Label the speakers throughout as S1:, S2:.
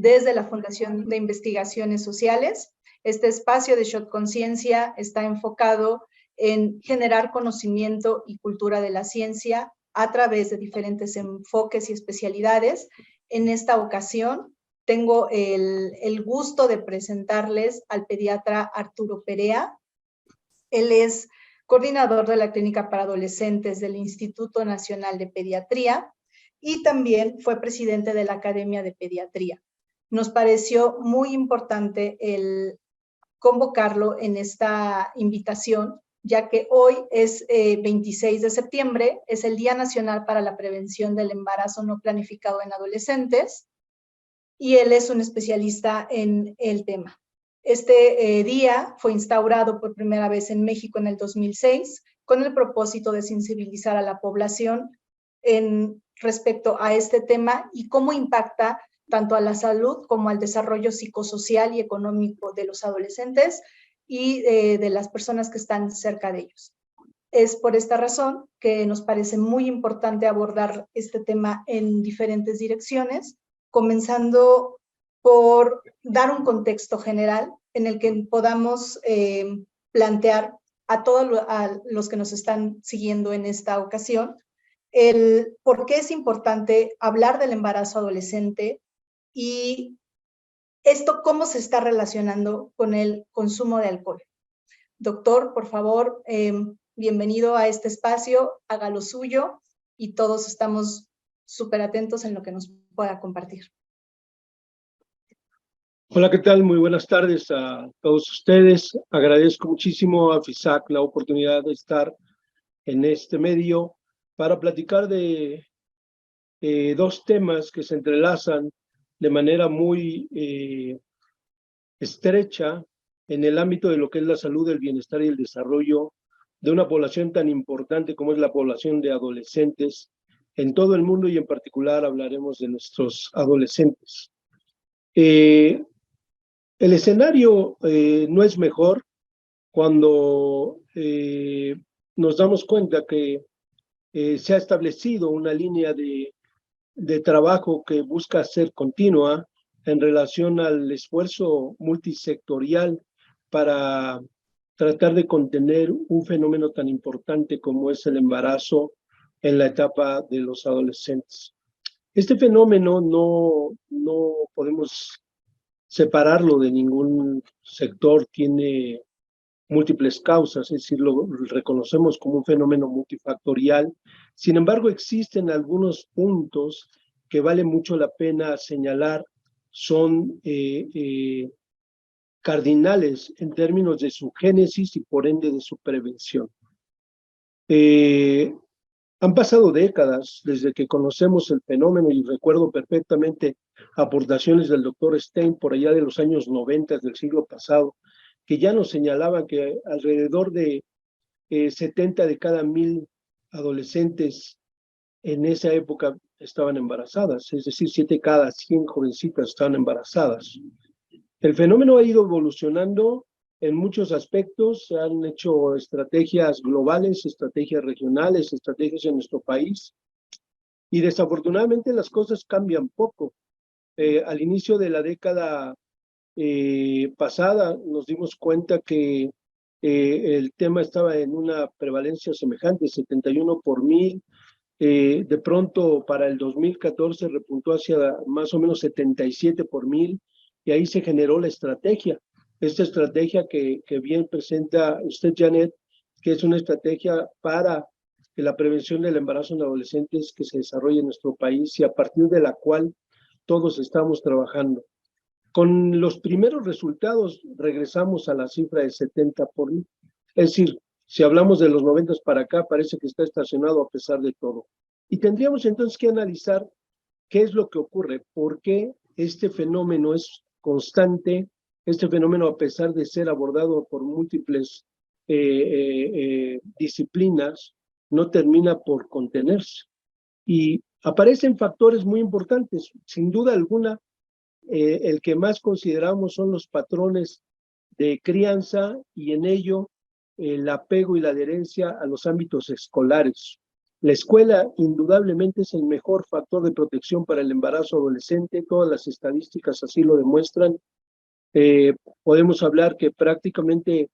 S1: desde la Fundación de Investigaciones Sociales. Este espacio de Shot Conciencia está enfocado en generar conocimiento y cultura de la ciencia a través de diferentes enfoques y especialidades. En esta ocasión tengo el gusto de presentarles al pediatra Arturo Perea. Él es coordinador de la Clínica para Adolescentes del Instituto Nacional de Pediatría y también fue presidente de la Academia de Pediatría. Nos pareció muy importante el convocarlo en esta invitación, ya que hoy es 26 de septiembre, es el Día Nacional para la Prevención del Embarazo No Planificado en Adolescentes, y él es un especialista en el tema. Este día fue instaurado por primera vez en México en el 2006 con el propósito de sensibilizar a la población respecto a este tema y cómo impacta tanto a la salud como al desarrollo psicosocial y económico de los adolescentes y de las personas que están cerca de ellos. Es por esta razón que nos parece muy importante abordar este tema en diferentes direcciones, comenzando por dar un contexto general en el que podamos plantear a todos los que nos están siguiendo en esta ocasión el por qué es importante hablar del embarazo adolescente y esto cómo se está relacionando con el consumo de alcohol. Doctor, por favor, bienvenido a este espacio, haga lo suyo y todos estamos súper atentos en lo que nos pueda compartir.
S2: Hola, ¿qué tal? Muy buenas tardes a todos ustedes. Agradezco muchísimo a FISAC la oportunidad de estar en este medio para platicar de dos temas que se entrelazan de manera muy estrecha en el ámbito de lo que es la salud, el bienestar y el desarrollo de una población tan importante como es la población de adolescentes en todo el mundo, y en particular hablaremos de nuestros adolescentes. El escenario no es mejor cuando nos damos cuenta que se ha establecido una línea de trabajo que busca ser continua en relación al esfuerzo multisectorial para tratar de contener un fenómeno tan importante como es el embarazo en la etapa de los adolescentes. Este fenómeno no podemos separarlo de ningún sector, tiene múltiples causas, es decir, lo reconocemos como un fenómeno multifactorial. Sin embargo, existen algunos puntos que vale mucho la pena señalar, son cardinales en términos de su génesis y por ende de su prevención. Han pasado décadas desde que conocemos el fenómeno y recuerdo perfectamente aportaciones del doctor Stein por allá de los años 90 del siglo pasado, que ya nos señalaban que alrededor de 70 de cada 1000 adolescentes en esa época estaban embarazadas, es decir, 7 cada 100 jovencitas estaban embarazadas. El fenómeno ha ido evolucionando en muchos aspectos, se han hecho estrategias globales, estrategias regionales, estrategias en nuestro país, y desafortunadamente las cosas cambian poco. Al inicio de la década pasada nos dimos cuenta que el tema estaba en una prevalencia semejante, 71 por 1000, de pronto para el 2014 repuntó hacia más o menos 77 por 1000, y ahí se generó la estrategia. Esta estrategia que bien presenta usted, Janet, que es una estrategia para la prevención del embarazo en adolescentes que se desarrolla en nuestro país y a partir de la cual todos estamos trabajando. Con los primeros resultados regresamos a la cifra de 70 por 1000. Es decir, si hablamos de los 90 para acá, parece que está estacionado a pesar de todo. Y tendríamos entonces que analizar qué es lo que ocurre, por qué este fenómeno es constante, este fenómeno, a pesar de ser abordado por múltiples disciplinas, no termina por contenerse. Y aparecen factores muy importantes. Sin duda alguna, el que más consideramos son los patrones de crianza y en ello el apego y la adherencia a los ámbitos escolares. La escuela indudablemente es el mejor factor de protección para el embarazo adolescente, todas las estadísticas así lo demuestran. Podemos hablar que prácticamente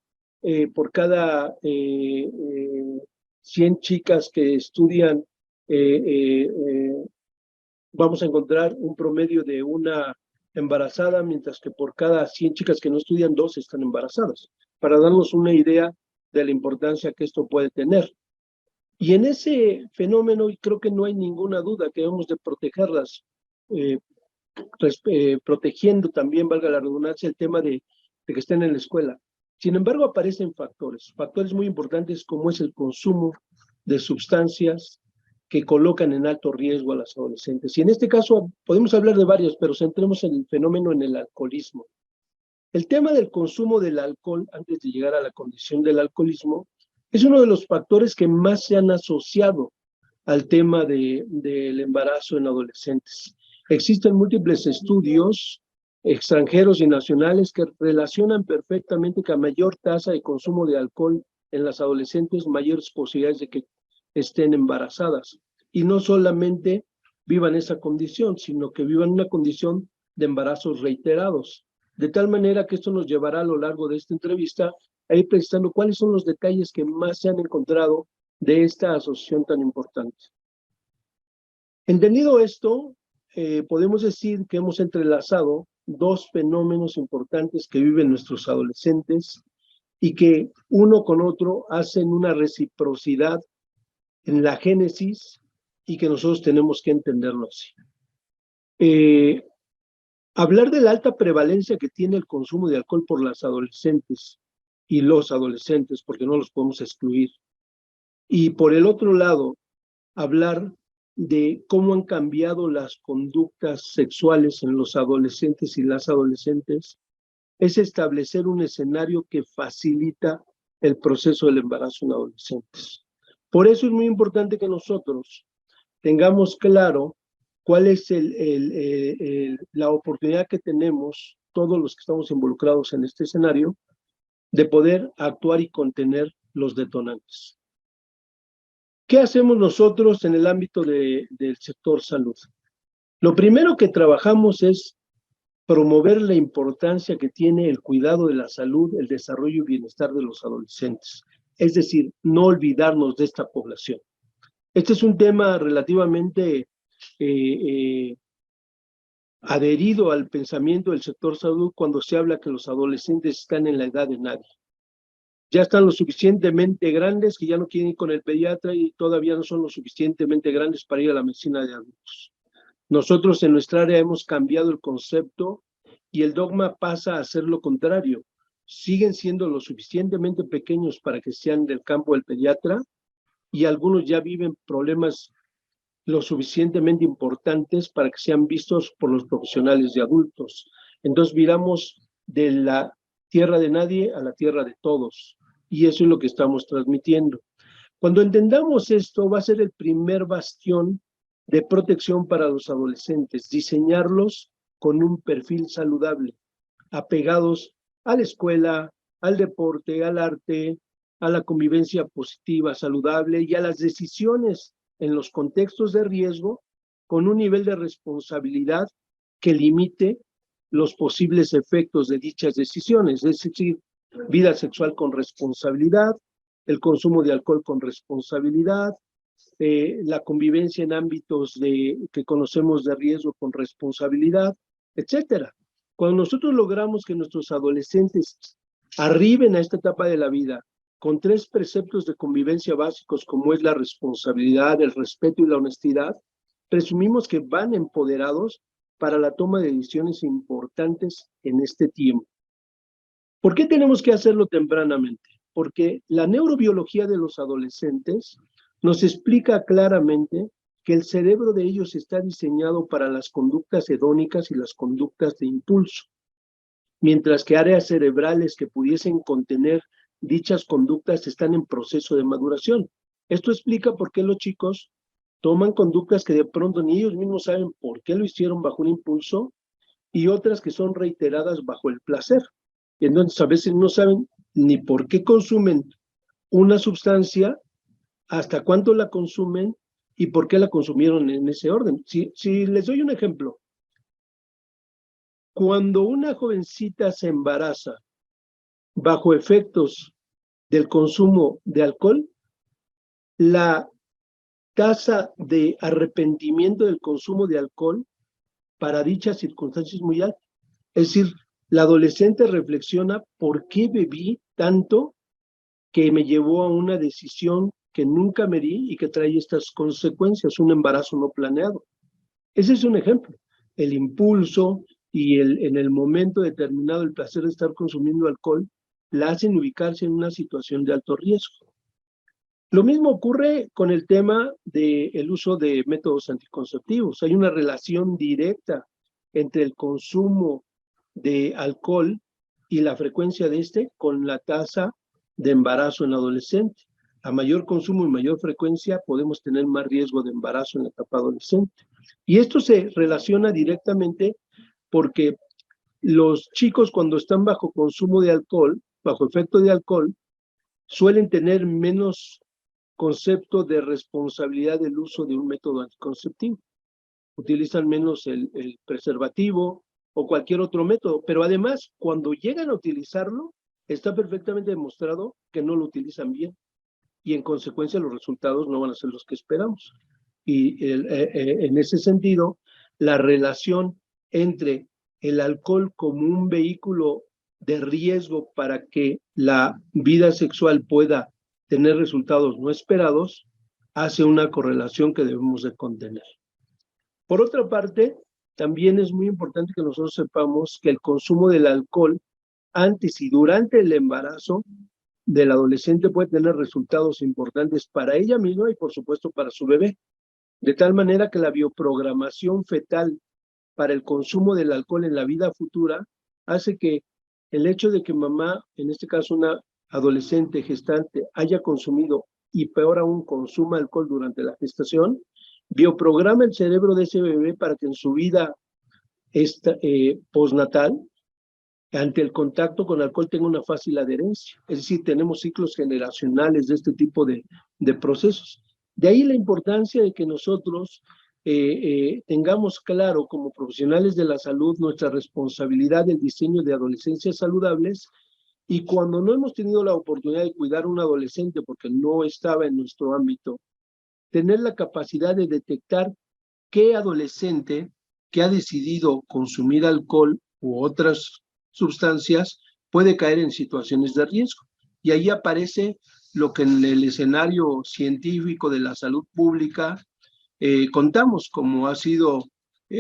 S2: por cada 100 chicas que estudian, vamos a encontrar un promedio de una embarazada, mientras que por cada 100 chicas que no estudian, 2 están embarazadas, para darnos una idea de la importancia que esto puede tener. Y en ese fenómeno, y creo que no hay ninguna duda que debemos de protegerlas, protegiendo también, valga la redundancia, el tema de que estén en la escuela. Sin embargo, aparecen factores muy importantes como es el consumo de sustancias que colocan en alto riesgo a las adolescentes. Y en este caso podemos hablar de varios, pero centremos en el fenómeno en el alcoholismo. El tema del consumo del alcohol, antes de llegar a la condición del alcoholismo, es uno de los factores que más se han asociado al tema del embarazo en adolescentes. Existen múltiples estudios extranjeros y nacionales que relacionan perfectamente que a mayor tasa de consumo de alcohol en las adolescentes, mayores posibilidades de que estén embarazadas. Y no solamente vivan esa condición, sino que vivan una condición de embarazos reiterados. De tal manera que esto nos llevará a lo largo de esta entrevista a ir precisando cuáles son los detalles que más se han encontrado de esta asociación tan importante. Entendido esto, podemos decir que hemos entrelazado 2 fenómenos importantes que viven nuestros adolescentes y que uno con otro hacen una reciprocidad en la génesis y que nosotros tenemos que entenderlo así. Hablar de la alta prevalencia que tiene el consumo de alcohol por las adolescentes y los adolescentes, porque no los podemos excluir. Y por el otro lado, hablar de cómo han cambiado las conductas sexuales en los adolescentes y las adolescentes, es establecer un escenario que facilita el proceso del embarazo en adolescentes. Por eso es muy importante que nosotros tengamos claro cuál es la oportunidad que tenemos, todos los que estamos involucrados en este escenario, de poder actuar y contener los detonantes. ¿Qué hacemos nosotros en el ámbito del sector salud? Lo primero que trabajamos es promover la importancia que tiene el cuidado de la salud, el desarrollo y bienestar de los adolescentes. Es decir, no olvidarnos de esta población. Este es un tema relativamente adherido al pensamiento del sector salud cuando se habla que los adolescentes están en la edad de nadie. Ya están lo suficientemente grandes que ya no quieren ir con el pediatra y todavía no son lo suficientemente grandes para ir a la medicina de adultos. Nosotros en nuestra área hemos cambiado el concepto y el dogma pasa a ser lo contrario. Siguen siendo lo suficientemente pequeños para que sean del campo del pediatra y algunos ya viven problemas lo suficientemente importantes para que sean vistos por los profesionales de adultos. Entonces viramos de la tierra de nadie a la tierra de todos, y eso es lo que estamos transmitiendo. Cuando entendamos esto, va a ser el primer bastión de protección para los adolescentes, diseñarlos con un perfil saludable, apegados a la escuela, al deporte, al arte, a la convivencia positiva, saludable y a las decisiones en los contextos de riesgo con un nivel de responsabilidad que limite los posibles efectos de dichas decisiones, es decir, vida sexual con responsabilidad, el consumo de alcohol con responsabilidad, la convivencia en ámbitos que conocemos de riesgo con responsabilidad, etcétera. Cuando nosotros logramos que nuestros adolescentes arriben a esta etapa de la vida con 3 preceptos de convivencia básicos como es la responsabilidad, el respeto y la honestidad, presumimos que van empoderados para la toma de decisiones importantes en este tiempo. ¿Por qué tenemos que hacerlo tempranamente? Porque la neurobiología de los adolescentes nos explica claramente que el cerebro de ellos está diseñado para las conductas hedónicas y las conductas de impulso, mientras que áreas cerebrales que pudiesen contener dichas conductas están en proceso de maduración. Esto explica por qué los chicos toman conductas que de pronto ni ellos mismos saben por qué lo hicieron bajo un impulso y otras que son reiteradas bajo el placer. Entonces a veces no saben ni por qué consumen una sustancia hasta cuánto la consumen y por qué la consumieron en ese orden. Si les doy un ejemplo, cuando una jovencita se embaraza bajo efectos del consumo de alcohol, la tasa de arrepentimiento del consumo de alcohol para dichas circunstancias es muy alta. Es decir, la adolescente reflexiona por qué bebí tanto que me llevó a una decisión que nunca me di y que trae estas consecuencias, un embarazo no planeado. Ese es un ejemplo. El impulso y en el momento determinado el placer de estar consumiendo alcohol la hacen ubicarse en una situación de alto riesgo. Lo mismo ocurre con el tema del uso de métodos anticonceptivos. Hay una relación directa entre el consumo de alcohol y la frecuencia de este con la tasa de embarazo en adolescente. A mayor consumo y mayor frecuencia podemos tener más riesgo de embarazo en la etapa adolescente. Y esto se relaciona directamente porque los chicos cuando están bajo consumo de alcohol, bajo efecto de alcohol, suelen tener menos concepto de responsabilidad del uso de un método anticonceptivo. Utilizan menos el preservativo o cualquier otro método, pero además, cuando llegan a utilizarlo, está perfectamente demostrado que no lo utilizan bien y en consecuencia los resultados no van a ser los que esperamos. Y en ese sentido, la relación entre el alcohol como un vehículo de riesgo para que la vida sexual pueda tener resultados no esperados, hace una correlación que debemos de contener. Por otra parte, también es muy importante que nosotros sepamos que el consumo del alcohol antes y durante el embarazo del adolescente puede tener resultados importantes para ella misma y por supuesto para su bebé, de tal manera que la bioprogramación fetal para el consumo del alcohol en la vida futura hace que el hecho de que mamá, en este caso una adolescente gestante, haya consumido y peor aún consuma alcohol durante la gestación, bioprograma el cerebro de ese bebé para que en su vida postnatal, ante el contacto con alcohol, tenga una fácil adherencia. Es decir, tenemos ciclos generacionales de este tipo de procesos. De ahí la importancia de que nosotros tengamos claro como profesionales de la salud nuestra responsabilidad del diseño de adolescencias saludables y cuando no hemos tenido la oportunidad de cuidar a un adolescente porque no estaba en nuestro ámbito, tener la capacidad de detectar qué adolescente que ha decidido consumir alcohol u otras sustancias puede caer en situaciones de riesgo. Y ahí aparece lo que en el escenario científico de la salud pública contamos, como ha sido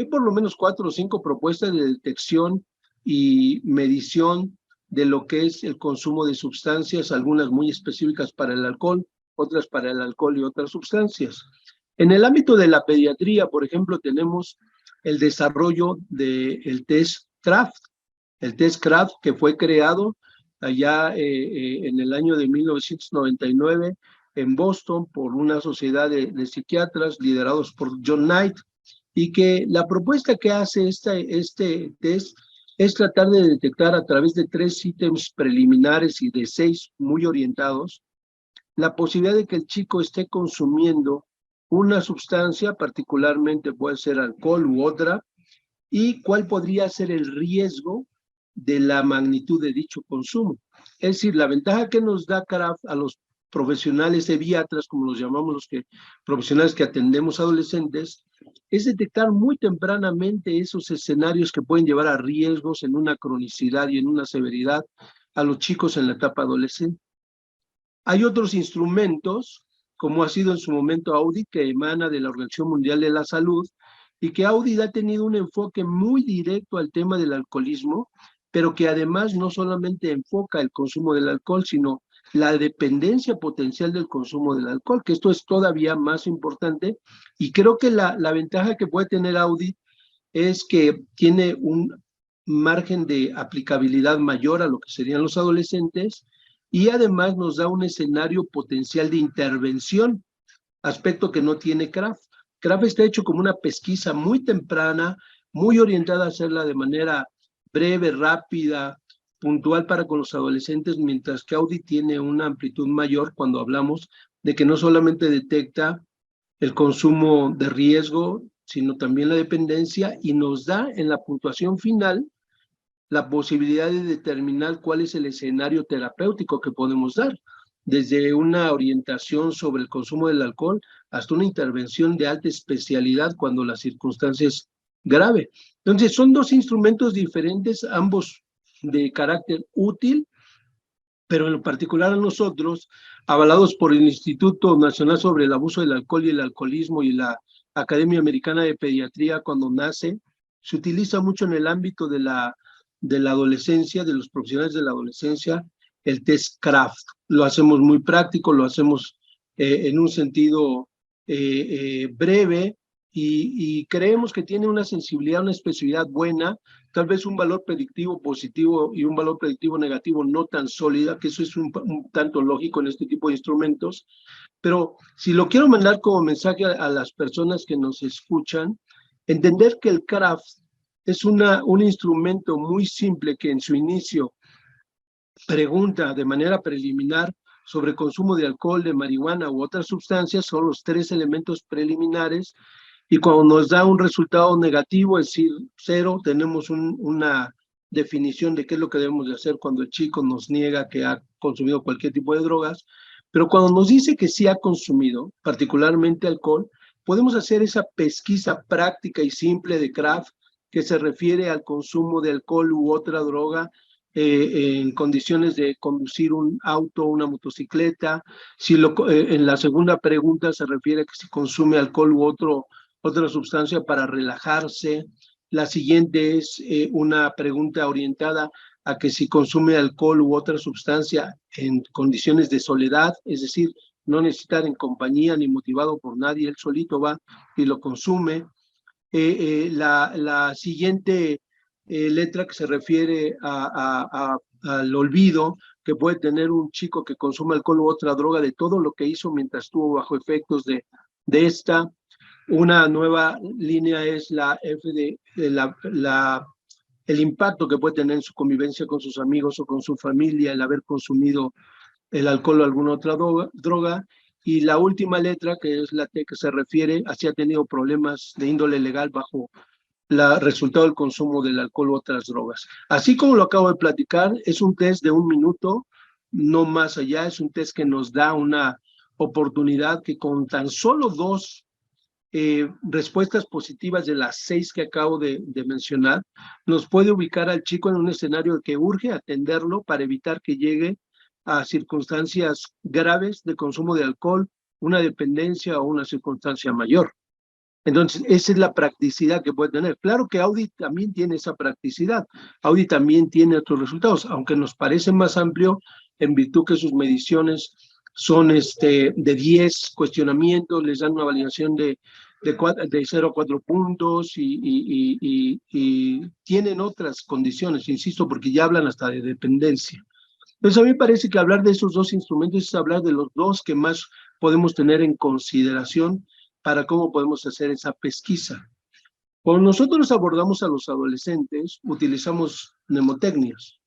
S2: por lo menos 4 o 5 propuestas de detección y medición de lo que es el consumo de sustancias, algunas muy específicas para el alcohol, otras para el alcohol y otras sustancias. En el ámbito de la pediatría, por ejemplo, tenemos el desarrollo del test CRAFT. El test CRAFT que fue creado allá en el año de 1999 en Boston por una sociedad de psiquiatras liderados por John Knight, y que la propuesta que hace este test es tratar de detectar a través de 3 ítems preliminares y de 6 muy orientados, la posibilidad de que el chico esté consumiendo una sustancia, particularmente puede ser alcohol u otra, y cuál podría ser el riesgo de la magnitud de dicho consumo. Es decir, la ventaja que nos da CRAFT a los profesionales pediatras, como los llamamos profesionales que atendemos adolescentes, es detectar muy tempranamente esos escenarios que pueden llevar a riesgos en una cronicidad y en una severidad a los chicos en la etapa adolescente. Hay otros instrumentos, como ha sido en su momento Audit, que emana de la Organización Mundial de la Salud, y que Audit ha tenido un enfoque muy directo al tema del alcoholismo, pero que además no solamente enfoca el consumo del alcohol, sino la dependencia potencial del consumo del alcohol, que esto es todavía más importante, y creo que la ventaja que puede tener Audit es que tiene un margen de aplicabilidad mayor a lo que serían los adolescentes, y además nos da un escenario potencial de intervención, aspecto que no tiene CRAFT. CRAFT está hecho como una pesquisa muy temprana, muy orientada a hacerla de manera breve, rápida, puntual para con los adolescentes, mientras que Audit tiene una amplitud mayor cuando hablamos de que no solamente detecta el consumo de riesgo, sino también la dependencia, y nos da en la puntuación final la posibilidad de determinar cuál es el escenario terapéutico que podemos dar, desde una orientación sobre el consumo del alcohol hasta una intervención de alta especialidad cuando la circunstancia es grave. Entonces, son dos instrumentos diferentes, ambos de carácter útil, pero en lo particular a nosotros, avalados por el Instituto Nacional sobre el Abuso del Alcohol y el Alcoholismo y la Academia Americana de Pediatría, cuando nace, se utiliza mucho en el ámbito de la adolescencia, de los profesionales de la adolescencia, el test CRAFT. Lo hacemos muy práctico, lo hacemos en un sentido breve, y creemos que tiene una sensibilidad, una especificidad buena, tal vez un valor predictivo positivo y un valor predictivo negativo no tan sólida, que eso es un tanto lógico en este tipo de instrumentos. Pero si lo quiero mandar como mensaje a las personas que nos escuchan, entender que el CRAFT es un instrumento muy simple que en su inicio pregunta de manera preliminar sobre consumo de alcohol, de marihuana u otras sustancias. Son los 3 elementos preliminares, y cuando nos da un resultado negativo, es decir, 0, tenemos una definición de qué es lo que debemos de hacer cuando el chico nos niega que ha consumido cualquier tipo de drogas. Pero cuando nos dice que sí ha consumido, particularmente alcohol, podemos hacer esa pesquisa práctica y simple de CRAFT, que se refiere al consumo de alcohol u otra droga en condiciones de conducir un auto o una motocicleta. En la segunda pregunta se refiere a que si consume alcohol u otra sustancia para relajarse. La siguiente es una pregunta orientada a que si consume alcohol u otra sustancia en condiciones de soledad, es decir, no necesitar en compañía ni motivado por nadie, él solito va y lo consume. La siguiente letra que se refiere al olvido que puede tener un chico que consume alcohol u otra droga de todo lo que hizo mientras estuvo bajo efectos de esta. Una nueva línea es la F de el impacto que puede tener en su convivencia con sus amigos o con su familia el haber consumido el alcohol o alguna otra droga. Y la última letra, que es la T, que se refiere a si ha tenido problemas de índole legal bajo el resultado del consumo del alcohol u otras drogas. Así como lo acabo de platicar, es un test de 1 minuto, no más allá. Es un test que nos da una oportunidad que con tan solo 2 respuestas positivas de las 6 que acabo de mencionar, nos puede ubicar al chico en un escenario que urge atenderlo para evitar que llegue a circunstancias graves de consumo de alcohol, una dependencia o una circunstancia mayor. Entonces, esa es la practicidad que puede tener. Claro que Audi también tiene esa practicidad. Audi también tiene otros resultados, aunque nos parece más amplio en virtud que sus mediciones son de 10 cuestionamientos, les dan una validación de 0 a 4 puntos, y tienen otras condiciones, insisto, porque ya hablan hasta de dependencia. Entonces, a mí me parece que hablar de esos 2 instrumentos es hablar de los 2 que más podemos tener en consideración para cómo podemos hacer esa pesquisa. Cuando nosotros abordamos a los adolescentes, utilizamos mnemotecnias.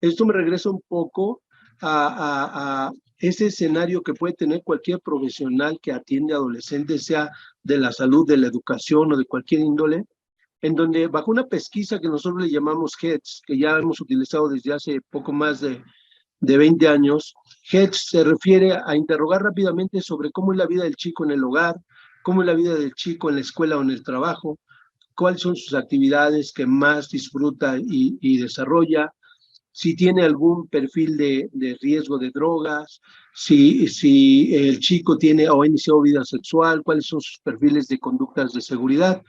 S2: Esto me regresa un poco a ese escenario que puede tener cualquier profesional que atiende a adolescentes, sea de la salud, de la educación o de cualquier índole, en donde bajo una pesquisa que nosotros le llamamos HEADS, que ya hemos utilizado desde hace poco más de 20 años, HEADS se refiere a interrogar rápidamente sobre cómo es la vida del chico en el hogar, cómo es la vida del chico en la escuela o en el trabajo, cuáles son sus actividades que más disfruta y desarrolla, si tiene algún perfil de riesgo de drogas, si el chico tiene o ha iniciado vida sexual, cuáles son sus perfiles de conductas de seguridad.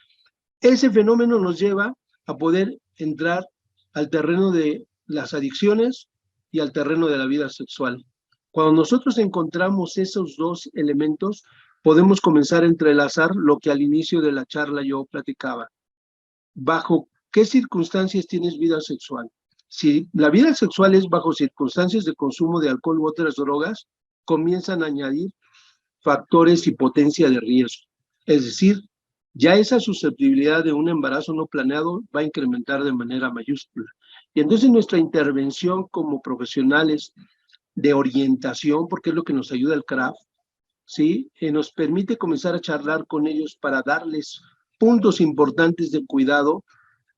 S2: Ese fenómeno nos lleva a poder entrar al terreno de las adicciones y al terreno de la vida sexual. Cuando nosotros encontramos esos 2 elementos, podemos comenzar a entrelazar lo que al inicio de la charla yo platicaba. ¿Bajo qué circunstancias tienes vida sexual? Si la vida sexual es bajo circunstancias de consumo de alcohol u otras drogas, comienzan a añadir factores y potencia de riesgo. Es decir, ya esa susceptibilidad de un embarazo no planeado va a incrementar de manera mayúscula. Y entonces nuestra intervención como profesionales de orientación, porque es lo que nos ayuda el CRAFT, ¿sí? Nos permite comenzar a charlar con ellos para darles puntos importantes de cuidado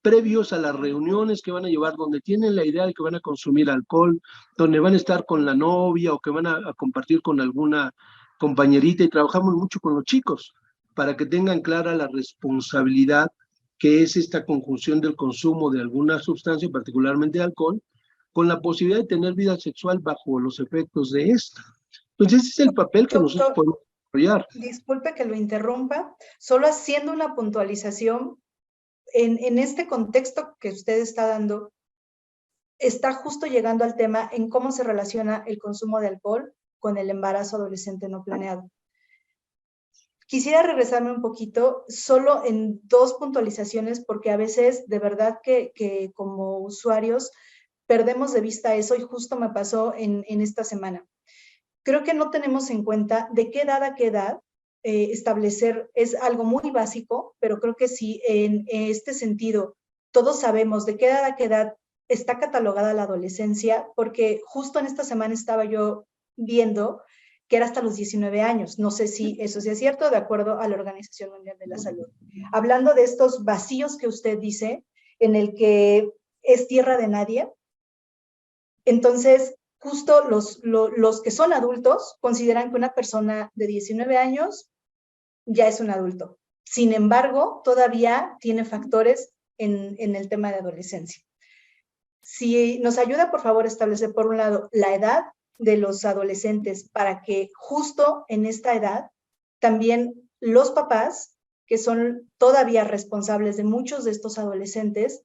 S2: previos a las reuniones que van a llevar, donde tienen la idea de que van a consumir alcohol, donde van a estar con la novia o que van a compartir con alguna compañerita, y trabajamos mucho con los chicos para que tengan clara la responsabilidad que es esta conjunción del consumo de alguna sustancia, particularmente alcohol, con la posibilidad de tener vida sexual bajo los efectos de esta. Entonces, ese es el papel que nosotros
S1: Doctor,
S2: podemos desarrollar.
S1: disculpe que lo interrumpa, solo haciendo una puntualización, en este contexto que usted está dando, está justo llegando al tema en cómo se relaciona el consumo de alcohol con el embarazo adolescente no planeado. Quisiera regresarme un poquito solo en dos puntualizaciones, porque a veces de verdad que como usuarios perdemos de vista eso, y justo me pasó en esta semana. Creo que no tenemos en cuenta de qué edad a qué edad establecer, es algo muy básico, pero creo que sí, en este sentido, todos sabemos de qué edad a qué edad está catalogada la adolescencia, porque justo en esta semana estaba yo viendo que era hasta los 19 años. No sé si eso sí es cierto, de acuerdo a la Organización Mundial de la Salud. Hablando de estos vacíos que usted dice, en el que es tierra de nadie, entonces justo los que son adultos consideran que una persona de 19 años ya es un adulto. Sin embargo, todavía tiene factores en el tema de adolescencia. Si nos ayuda, por favor, a establecer, por un lado, la edad de los adolescentes para que justo en esta edad también los papás, que son todavía responsables de muchos de estos adolescentes,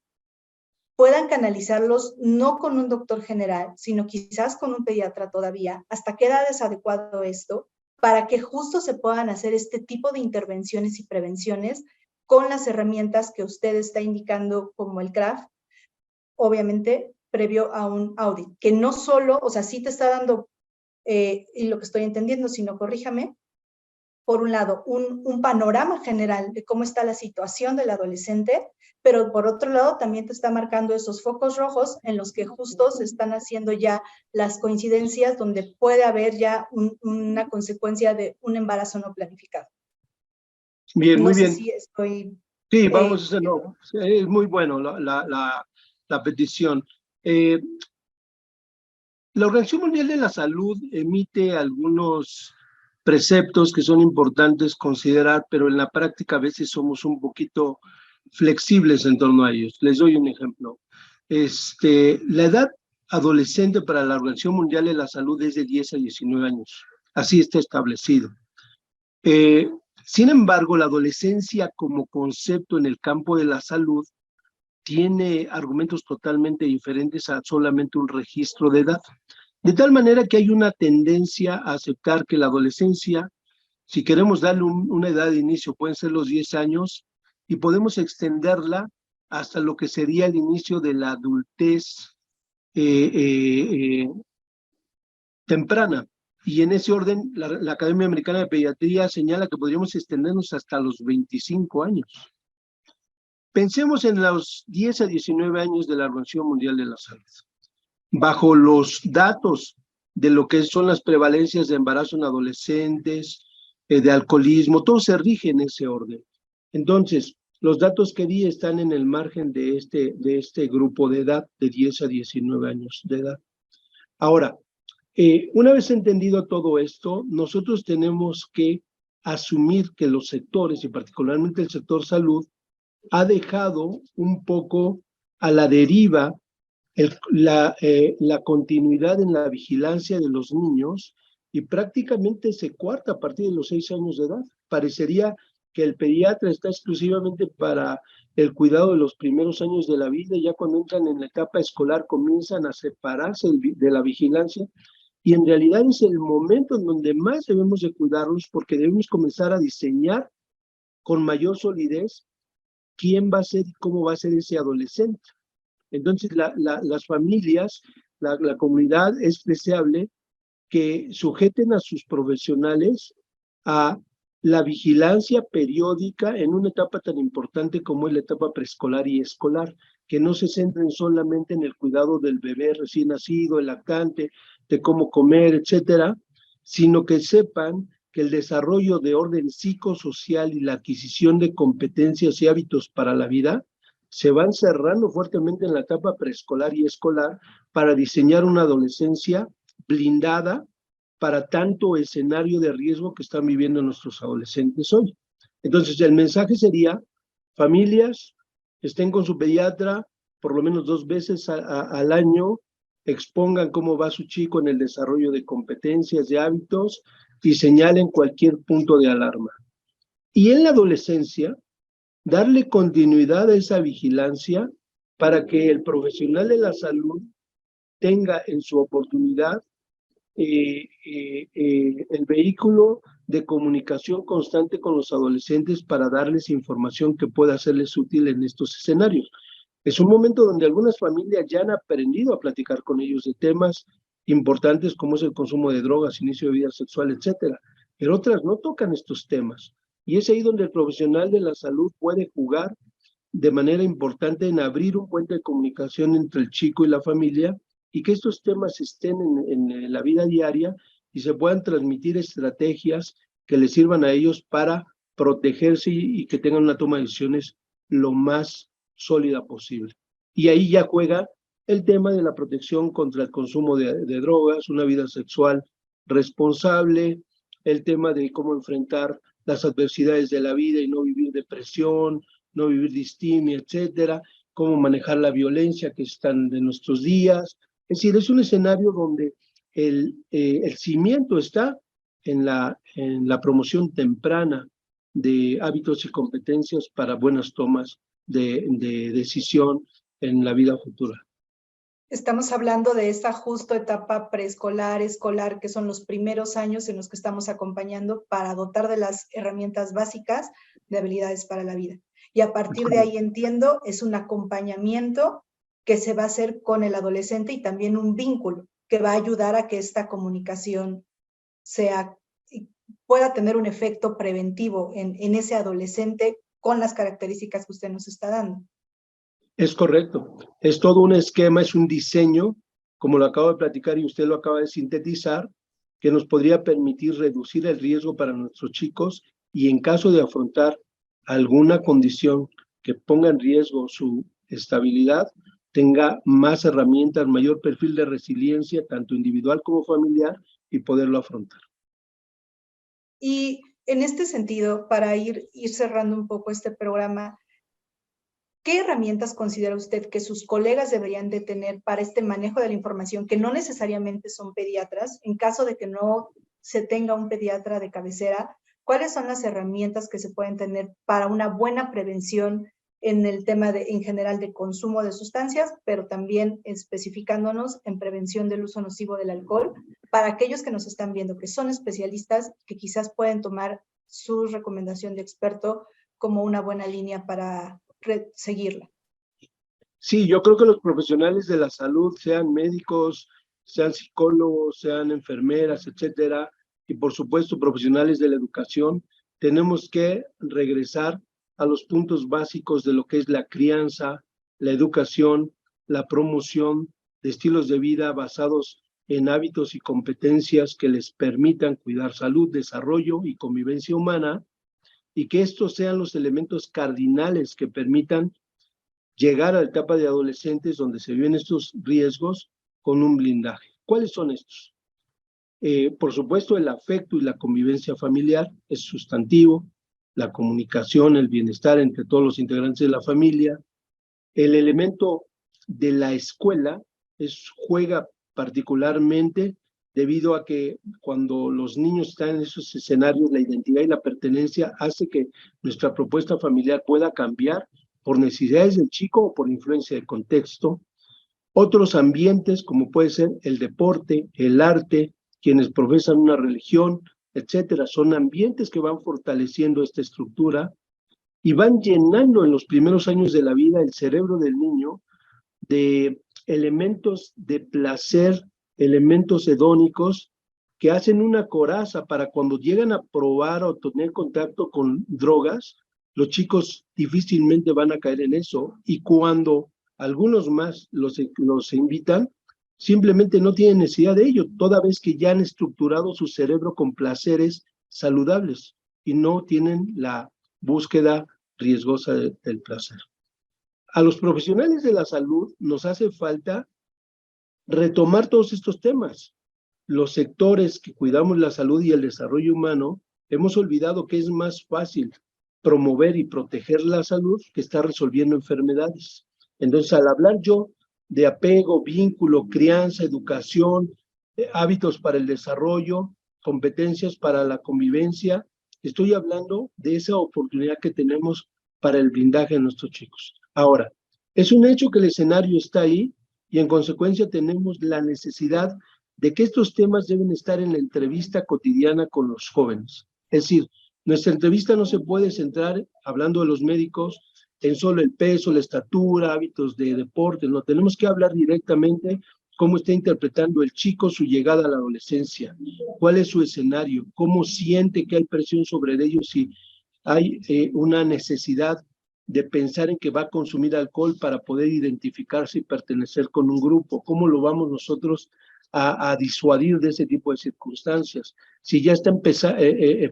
S1: puedan canalizarlos no con un doctor general, sino quizás con un pediatra todavía, hasta qué edad es adecuado esto, para que justo se puedan hacer este tipo de intervenciones y prevenciones con las herramientas que usted está indicando, como el CRAF, obviamente previo a un audit, que no solo, o sea, sí te está dando, y lo que estoy entendiendo, sino corríjame, por un lado, un panorama general de cómo está la situación del adolescente, pero por otro lado también te está marcando esos focos rojos en los que justo se están haciendo ya las coincidencias donde puede haber ya una consecuencia de un embarazo no planificado.
S2: Bien,
S1: No
S2: muy
S1: sé
S2: bien.
S1: si estoy...
S2: Sí, vamos a hacerlo. Es muy bueno la petición. La Organización Mundial de la Salud emite algunos preceptos que son importantes considerar, pero en la práctica a veces somos un poquito flexibles en torno a ellos. Les doy un ejemplo. La edad adolescente para la Organización Mundial de la Salud es de 10 a 19 años. Así está establecido. Sin embargo, la adolescencia como concepto en el campo de la salud tiene argumentos totalmente diferentes a solamente un registro de edad. De tal manera que hay una tendencia a aceptar que la adolescencia, si queremos darle una edad de inicio, pueden ser los 10 años, y podemos extenderla hasta lo que sería el inicio de la adultez temprana. Y en ese orden, la Academia Americana de Pediatría señala que podríamos extendernos hasta los 25 años. Pensemos en los 10 a 19 años de la Organización Mundial de la Salud. Bajo los datos de lo que son las prevalencias de embarazo en adolescentes, de alcoholismo, todo se rige en ese orden. Entonces, los datos que di están en el margen de este grupo de edad, de 10 a 19 años de edad. Ahora, una vez entendido todo esto, nosotros tenemos que asumir que los sectores, y particularmente el sector salud, ha dejado un poco a la deriva la continuidad en la vigilancia de los niños, y prácticamente se cuarta a partir de los 6 años de edad. Parecería que el pediatra está exclusivamente para el cuidado de los primeros años de la vida, y ya cuando entran en la etapa escolar comienzan a separarse de la vigilancia, y en realidad es el momento en donde más debemos de cuidarlos, porque debemos comenzar a diseñar con mayor solidez quién va a ser y cómo va a ser ese adolescente. Entonces, las familias, la comunidad es deseable que sujeten a sus profesionales a la vigilancia periódica en una etapa tan importante como es la etapa preescolar y escolar, que no se centren solamente en el cuidado del bebé recién nacido, el lactante, de cómo comer, etcétera, sino que sepan que el desarrollo de orden psicosocial y la adquisición de competencias y hábitos para la vida se van cerrando fuertemente en la etapa preescolar y escolar para diseñar una adolescencia blindada para tanto escenario de riesgo que están viviendo nuestros adolescentes hoy. Entonces, el mensaje sería, familias, estén con su pediatra por lo menos 2 veces al año, expongan cómo va su chico en el desarrollo de competencias, de hábitos, y señalen cualquier punto de alarma. Y en la adolescencia, darle continuidad a esa vigilancia para que el profesional de la salud tenga en su oportunidad el vehículo de comunicación constante con los adolescentes para darles información que pueda serles útil en estos escenarios. Es un momento donde algunas familias ya han aprendido a platicar con ellos de temas importantes como es el consumo de drogas, inicio de vida sexual, etcétera, pero otras no tocan estos temas. Y es ahí donde el profesional de la salud puede jugar de manera importante en abrir un puente de comunicación entre el chico y la familia y que estos temas estén en la vida diaria y se puedan transmitir estrategias que les sirvan a ellos para protegerse y que tengan una toma de decisiones lo más sólida posible. Y ahí ya juega el tema de la protección contra el consumo de drogas, una vida sexual responsable, el tema de cómo enfrentar las adversidades de la vida y no vivir depresión, no vivir distimia, etcétera, cómo manejar la violencia que están de nuestros días. Es decir, es un escenario donde el cimiento está en la promoción temprana de hábitos y competencias para buenas tomas de decisión en la vida futura.
S1: Estamos hablando de esta justo etapa preescolar, escolar, que son los primeros años en los que estamos acompañando para dotar de las herramientas básicas de habilidades para la vida. Y a partir de ahí, entiendo, es un acompañamiento que se va a hacer con el adolescente y también un vínculo que va a ayudar a que esta comunicación pueda tener un efecto preventivo en ese adolescente con las características que usted nos está dando.
S2: Es correcto. Es todo un esquema, es un diseño, como lo acabo de platicar y usted lo acaba de sintetizar, que nos podría permitir reducir el riesgo para nuestros chicos y en caso de afrontar alguna condición que ponga en riesgo su estabilidad, tenga más herramientas, mayor perfil de resiliencia, tanto individual como familiar, y poderlo afrontar.
S1: Y en este sentido, para ir cerrando un poco este programa, ¿qué herramientas considera usted que sus colegas deberían de tener para este manejo de la información, que no necesariamente son pediatras? En caso de que no se tenga un pediatra de cabecera, ¿cuáles son las herramientas que se pueden tener para una buena prevención en el tema en general de consumo de sustancias, pero también especificándonos en prevención del uso nocivo del alcohol, para aquellos que nos están viendo, que son especialistas, que quizás pueden tomar su recomendación de experto como una buena línea para seguirla?
S2: Sí, yo creo que los profesionales de la salud, sean médicos, sean psicólogos, sean enfermeras, etcétera, y por supuesto profesionales de la educación, tenemos que regresar a los puntos básicos de lo que es la crianza, la educación, la promoción de estilos de vida basados en hábitos y competencias que les permitan cuidar salud, desarrollo y convivencia humana, y que estos sean los elementos cardinales que permitan llegar a la etapa de adolescentes donde se viven estos riesgos con un blindaje. ¿Cuáles son estos? Por supuesto, el afecto y la convivencia familiar es sustantivo, la comunicación, el bienestar entre todos los integrantes de la familia. El elemento de la escuela juega particularmente debido a que cuando los niños están en esos escenarios, la identidad y la pertenencia hace que nuestra propuesta familiar pueda cambiar por necesidades del chico o por influencia del contexto. Otros ambientes, como puede ser el deporte, el arte, quienes profesan una religión, etcétera, son ambientes que van fortaleciendo esta estructura y van llenando en los primeros años de la vida el cerebro del niño de elementos de placer, elementos hedónicos que hacen una coraza para cuando llegan a probar o tener contacto con drogas, los chicos difícilmente van a caer en eso, y cuando algunos más los invitan, simplemente no tienen necesidad de ello, toda vez que ya han estructurado su cerebro con placeres saludables y no tienen la búsqueda riesgosa del placer. A los profesionales de la salud nos hace falta retomar todos estos temas. Los sectores que cuidamos la salud y el desarrollo humano, hemos olvidado que es más fácil promover y proteger la salud que estar resolviendo enfermedades. Entonces, al hablar yo de apego, vínculo, crianza, educación, hábitos para el desarrollo, competencias para la convivencia, estoy hablando de esa oportunidad que tenemos para el blindaje de nuestros chicos. Ahora, es un hecho que el escenario está ahí y en consecuencia tenemos la necesidad de que estos temas deben estar en la entrevista cotidiana con los jóvenes. Es decir, nuestra entrevista no se puede centrar, hablando de los médicos, en solo el peso, la estatura, hábitos de deporte, no, tenemos que hablar directamente cómo está interpretando el chico su llegada a la adolescencia, cuál es su escenario, cómo siente que hay presión sobre ellos y hay una necesidad de pensar en que va a consumir alcohol para poder identificarse y pertenecer con un grupo, cómo lo vamos nosotros a disuadir de ese tipo de circunstancias. Si ya está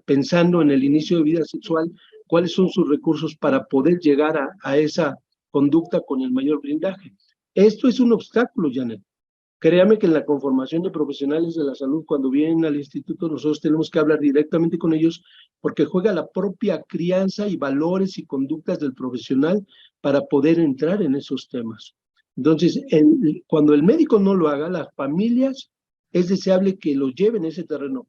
S2: pensando en el inicio de vida sexual, ¿cuáles son sus recursos para poder llegar a esa conducta con el mayor blindaje? Esto es un obstáculo, Janet. Créame que en la conformación de profesionales de la salud, cuando vienen al instituto, nosotros tenemos que hablar directamente con ellos porque juega la propia crianza y valores y conductas del profesional para poder entrar en esos temas. Entonces, cuando el médico no lo haga, las familias es deseable que lo lleven a ese terreno.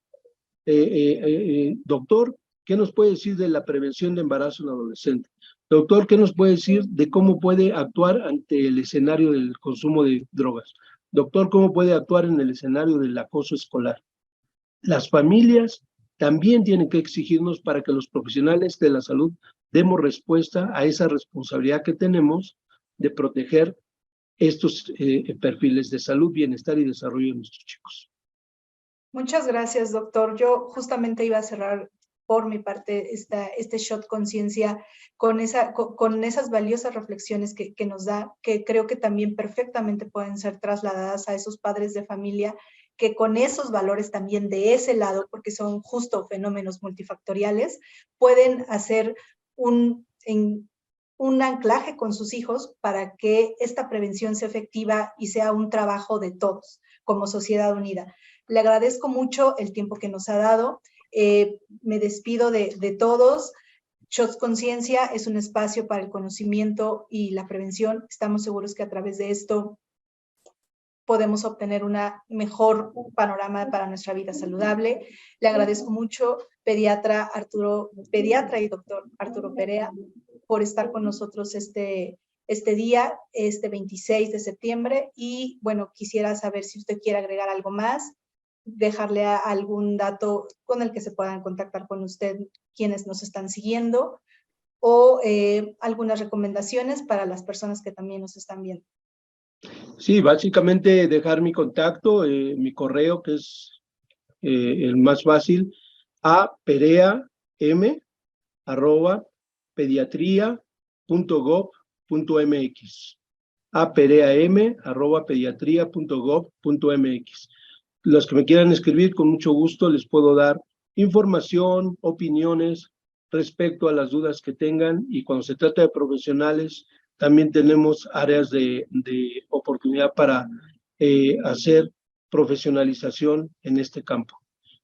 S2: Doctor, ¿qué nos puede decir de la prevención de embarazo en adolescente? Doctor, ¿qué nos puede decir de cómo puede actuar ante el escenario del consumo de drogas? Doctor, ¿cómo puede actuar en el escenario del acoso escolar? Las familias también tienen que exigirnos para que los profesionales de la salud demos respuesta a esa responsabilidad que tenemos de proteger estos perfiles de salud, bienestar y desarrollo de nuestros chicos.
S1: Muchas gracias, doctor. Yo justamente iba a cerrar por mi parte este Shot Conciencia con esas valiosas reflexiones que nos da, que creo que también perfectamente pueden ser trasladadas a esos padres de familia que con esos valores también de ese lado, porque son justo fenómenos multifactoriales, pueden hacer un anclaje con sus hijos para que esta prevención sea efectiva y sea un trabajo de todos como sociedad unida. Le agradezco mucho el tiempo que nos ha dado. Me despido de todos. Shots Conciencia es un espacio para el conocimiento y la prevención. Estamos seguros que a través de esto podemos obtener un mejor panorama para nuestra vida saludable. Le agradezco mucho, pediatra y doctor Arturo Perea, por estar con nosotros este día, este 26 de septiembre. Y bueno, quisiera saber si usted quiere agregar algo más, dejarle algún dato con el que se puedan contactar con usted quienes nos están siguiendo, o algunas recomendaciones para las personas que también nos están viendo.
S2: Sí, básicamente dejar mi contacto, mi correo, que es el más fácil, apeream@pediatria.gov.mx. apeream@pediatria.gov.mx. Los que me quieran escribir, con mucho gusto les puedo dar información, opiniones respecto a las dudas que tengan, y cuando se trata de profesionales, también tenemos áreas de oportunidad para hacer profesionalización en este campo.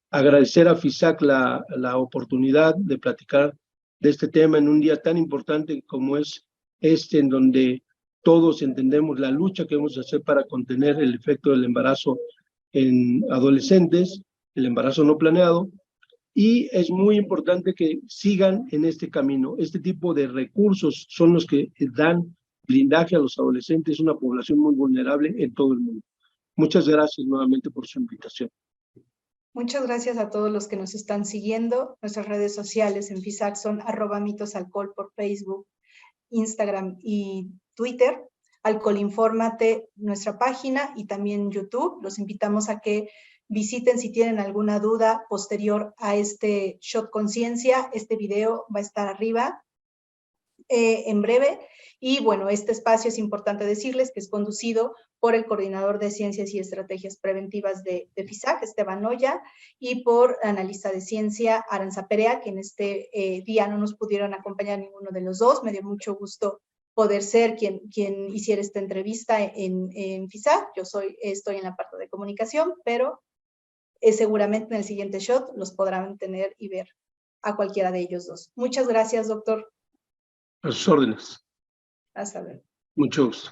S2: Agradecer a FISAC la oportunidad de platicar de este tema en un día tan importante como es en donde todos entendemos la lucha que hemos de hacer para contener el efecto del embarazo en adolescentes, el embarazo no planeado, y es muy importante que sigan en este camino. Este tipo de recursos son los que dan blindaje a los adolescentes, una población muy vulnerable en todo el mundo. Muchas gracias nuevamente por su invitación.
S1: Muchas gracias a todos los que nos están siguiendo. Nuestras redes sociales en FISAC son @mitosalcohol por Facebook, Instagram y Twitter. Alcoholinfórmate, nuestra página, y también YouTube. Los invitamos a que visiten si tienen alguna duda posterior a este Shot Conciencia. Este video va a estar arriba en breve. Y bueno, este espacio es importante decirles que es conducido por el coordinador de Ciencias y Estrategias Preventivas de FISAC, Esteban Oya, y por analista de ciencia, Aranza Perea, que en este día no nos pudieron acompañar ninguno de los dos. Me dio mucho gusto poder ser quien hiciera esta entrevista en FISAC. Yo estoy en la parte de comunicación, pero seguramente en el siguiente shot los podrán tener y ver a cualquiera de ellos dos. Muchas gracias, doctor.
S2: A sus órdenes.
S1: Hasta luego.
S2: Mucho gusto.